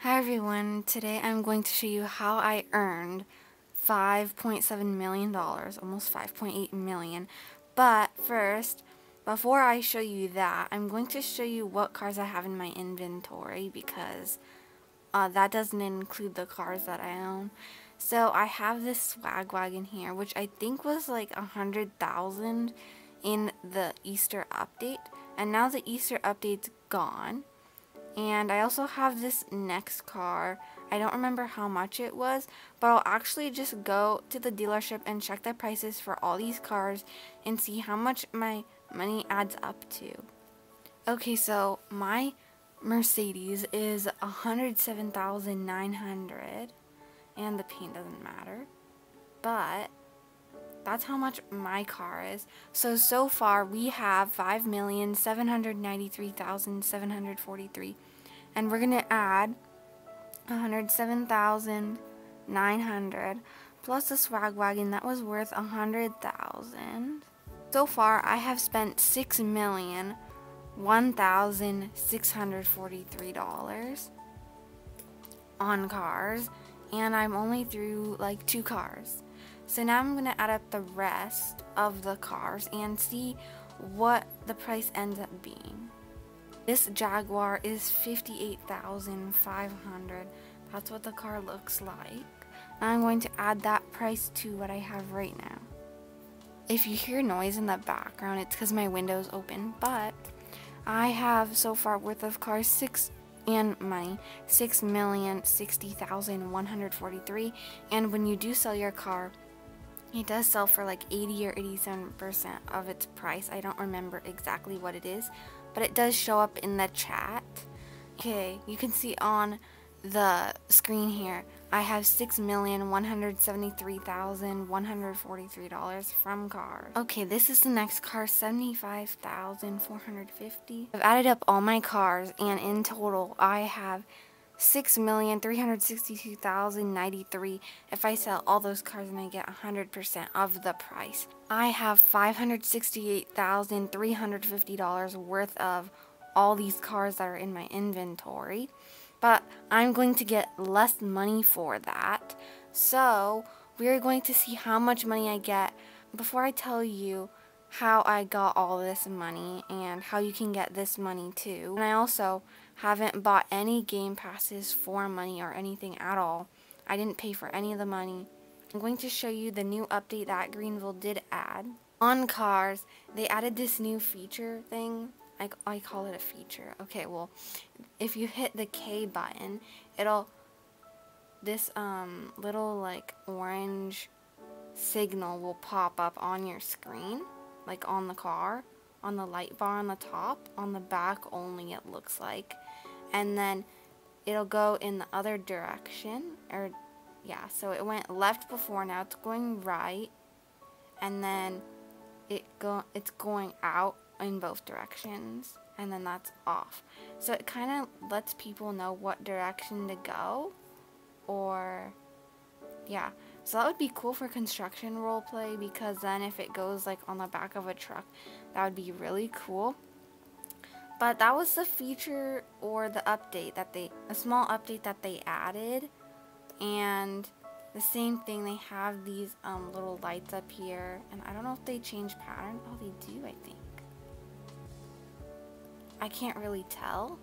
Hi everyone, today I'm going to show you how I earned $5.7 million, almost $5.8 million. But first, before I show you that, I'm going to show you what cars I have in my inventory because that doesn't include the cars that I own. So I have this swag wagon here, which I think was like 100,000 in the Easter update, and now the Easter update's gone. And I also have this next car. I don't remember how much it was, but I'll actually just go to the dealership and check the prices for all these cars and see how much my money adds up to. Okay, so my Mercedes is 107,900, and the paint doesn't matter, but that's how much my car is. So far we have 5,793,743, and we're gonna add 107,900 plus the swag wagon that was worth 100,000. So far I have spent $6,001,643 on cars, and I'm only through like 2 cars. So now I'm going to add up the rest of the cars and see what the price ends up being. This Jaguar is $58,500. That's what the car looks like. Now I'm going to add that price to what I have right now. If you hear noise in the background, it's because my window's open, but I have so far worth of cars money, 6,060,143, and when you do sell your car, it does sell for like 80 or 87% of its price. I don't remember exactly what it is, but it does show up in the chat. Okay, you can see on the screen here, I have $6,173,143 from cars. Okay, this is the next car, $75,450. I've added up all my cars, and in total, I have $6,362,093 if I sell all those cars and I get 100% of the price. I have $568,350 worth of all these cars that are in my inventory, but I'm going to get less money for that. So we're going to see how much money I get before I tell you how I got all this money and how you can get this money too. And I also haven't bought any game passes for money or anything at all. I didn't pay for any of the money. I'm going to show you the new update that Greenville did add. On cars, they added this new feature thing. I call it a feature. Okay, well, if you hit the K button, this little like orange signal will pop up on your screen, like on the car, on the light bar on the top, on the back only it looks like, and then it'll go in the other direction, or yeah, so it went left before, now it's going right, and then it's going out in both directions, and then that's off. So it kind of lets people know what direction to go, or yeah. So that would be cool for construction roleplay, because then if it goes like on the back of a truck, that would be really cool. But that was the feature, or the update a small update that they added. And the same thing, they have these little lights up here, and I don't know if they change pattern. Oh, they do, I think. I can't really tell,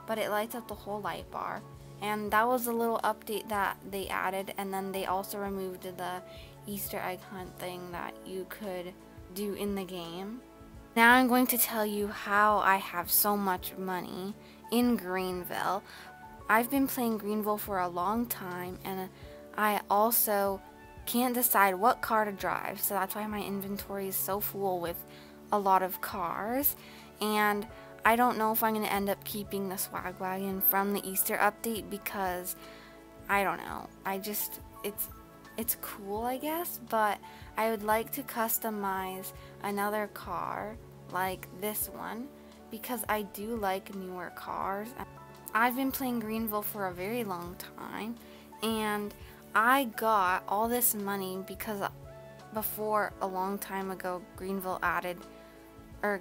but it lights up the whole light bar. And that was a little update that they added, and then they also removed the Easter egg hunt thing that you could do in the game. Now I'm going to tell you how I have so much money in Greenville. I've been playing Greenville for a long time, and I also can't decide what car to drive, so that's why my inventory is so full with a lot of cars. And I don't know if I'm going to end up keeping the swag wagon from the Easter update, because I don't know. It's cool, I guess, but I would like to customize another car like this one, because I do like newer cars. I've been playing Greenville for a very long time, and I got all this money because before, a long time ago, Greenville added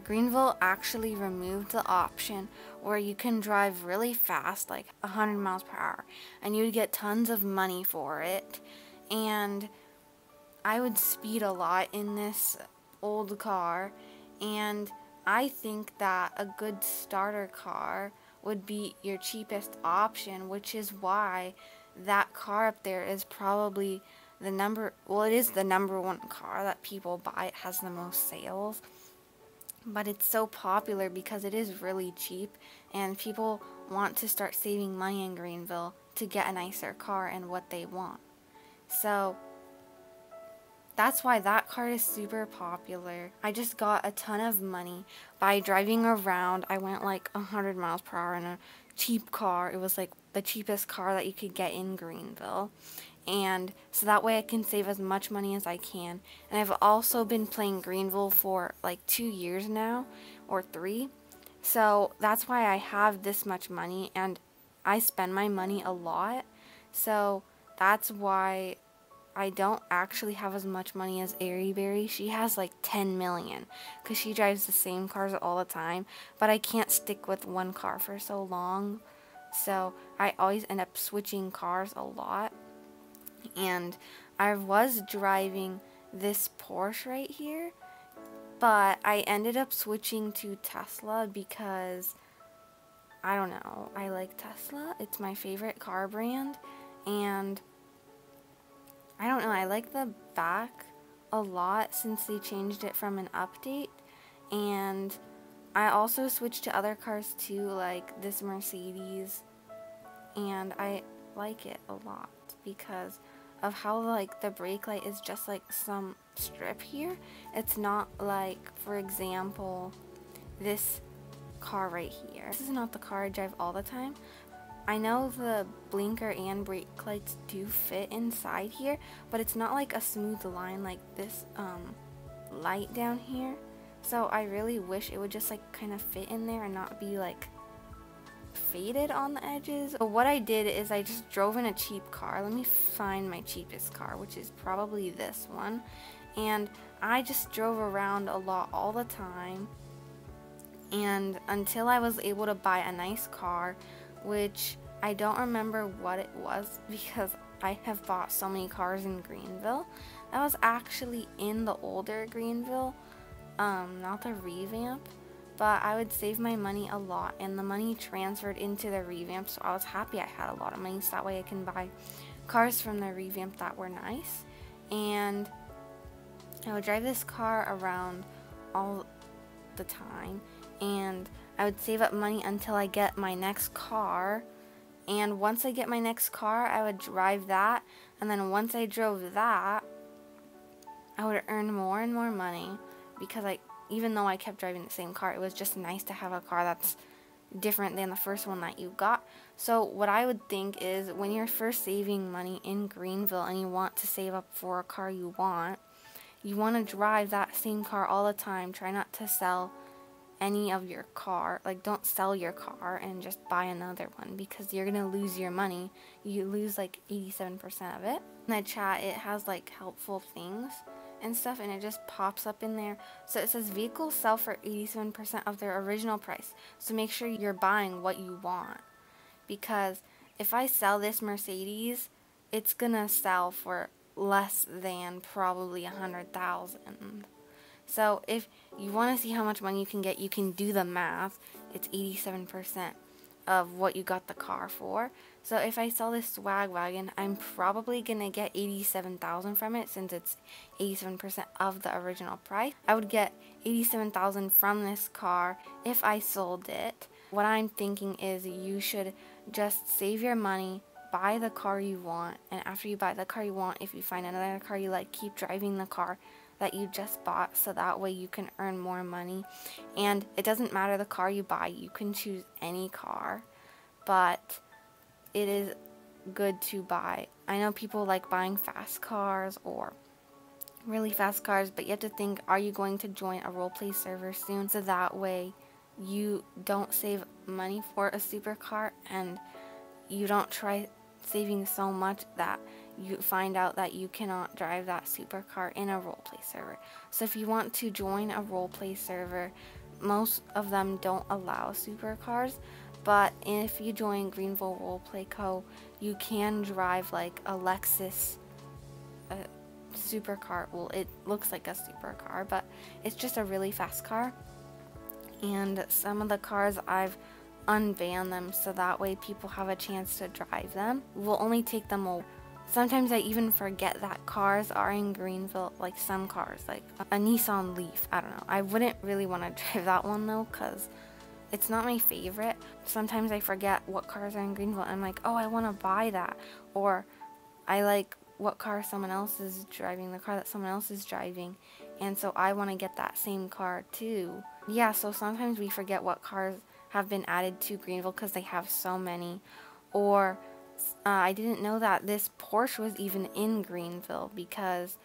Greenville actually removed the option where you can drive really fast, like 100 miles per hour, and you'd get tons of money for it. And I would speed a lot in this old car, and I think that a good starter car would be your cheapest option, which is why that car up there is probably it is the number one car that people buy. It has the most sales, but it's so popular because it is really cheap, and people want to start saving money in Greenville to get a nicer car and what they want. So that's why that car is super popular. I just got a ton of money by driving around. I went like 100 miles per hour in a cheap car. It was like the cheapest car that you could get in Greenville. And so that way I can save as much money as I can. And I've also been playing Greenville for like 2 years now, or 3. So that's why I have this much money, and I spend my money a lot. So that's why I don't actually have as much money as Airyberry. She has like 10 million because she drives the same cars all the time, but I can't stick with one car for so long. So I always end up switching cars a lot. And I was driving this Porsche right here, but I ended up switching to Tesla because, I don't know, I like Tesla. It's my favorite car brand, and I don't know, I like the back a lot since they changed it from an update. And I also switched to other cars too, like this Mercedes, and I like it a lot because of how like the brake light is just like some strip here. It's not like, for example, this car right here. This is not the car I drive all the time. I know the blinker and brake lights do fit inside here, but it's not like a smooth line like this light down here. So I really wish it would just like kind of fit in there and not be like faded on the edges. But what I did is I just drove in a cheap car. Let me find my cheapest car, which is probably this one. And I just drove around a lot all the time, and until I was able to buy a nice car, which I don't remember what it was because I have bought so many cars in Greenville. That was actually in the older Greenville, not the revamp, but I would save my money a lot, and the money transferred into the revamp, so I was happy I had a lot of money, so that way I can buy cars from the revamp that were nice. And I would drive this car around all the time, and I would save up money until I get my next car. And once I get my next car, I would drive that, and then once I drove that, I would earn more and more money because even though I kept driving the same car, it was just nice to have a car that's different than the first one that you got. So what I would think is, when you're first saving money in Greenville and you want to save up for a car you want to drive that same car all the time. Try not to sell any of your car. Like, don't sell your car and just buy another one because you're gonna lose your money. You lose like 87% of it. In the chat, it has like helpful things and stuff, and it just pops up in there. So it says vehicles sell for 87% of their original price. So make sure you're buying what you want, because if I sell this Mercedes, it's gonna sell for less than probably 100,000. So if you want to see how much money you can get, you can do the math. It's 87% of what you got the car for. So if I sell this swag wagon, I'm probably gonna get 87,000 from it, since it's 87% of the original price. I would get 87,000 from this car if I sold it. What I'm thinking is you should just save your money, buy the car you want, and after you buy the car you want, if you find another car you like, keep driving the car that you just bought, so that way you can earn more money. And it doesn't matter the car you buy, you can choose any car, but it is good to buy. I know people like buying fast cars or really fast cars, but you have to think, are you going to join a roleplay server soon? So that way you don't save money for a supercar, and you don't try saving so much that you find out that you cannot drive that supercar in a roleplay server. So if you want to join a roleplay server, most of them don't allow supercars, but if you join Greenville Roleplay Co., you can drive like a Lexus supercar. Well, it looks like a supercar, but it's just a really fast car. And some of the cars, I've unbanned them so that way people have a chance to drive them. We'll only take them all. Sometimes I even forget that cars are in Greenville, like some cars, like a Nissan Leaf. I don't know. I wouldn't really want to drive that one though, because it's not my favorite. Sometimes I forget what cars are in Greenville and I'm like, oh, I want to buy that. Or I like what car someone else is driving, the car that someone else is driving, and so I want to get that same car too. Yeah, so sometimes we forget what cars have been added to Greenville because they have so many. Or I didn't know that this Porsche was even in Greenville because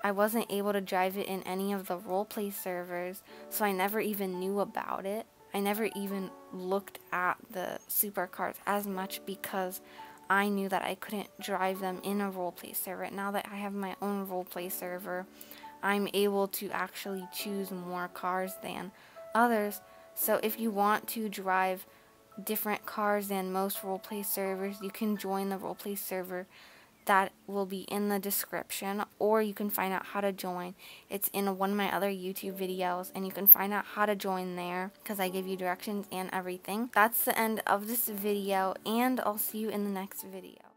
I wasn't able to drive it in any of the roleplay servers, so I never even knew about it. I never even looked at the supercars as much because I knew that I couldn't drive them in a roleplay server. Now that I have my own roleplay server, I'm able to actually choose more cars than others. So if you want to drive different cars than most roleplay servers, you can join the roleplay server. That will be in the description, or you can find out how to join. It's in one of my other YouTube videos, and you can find out how to join there because I give you directions and everything. That's the end of this video, and I'll see you in the next video.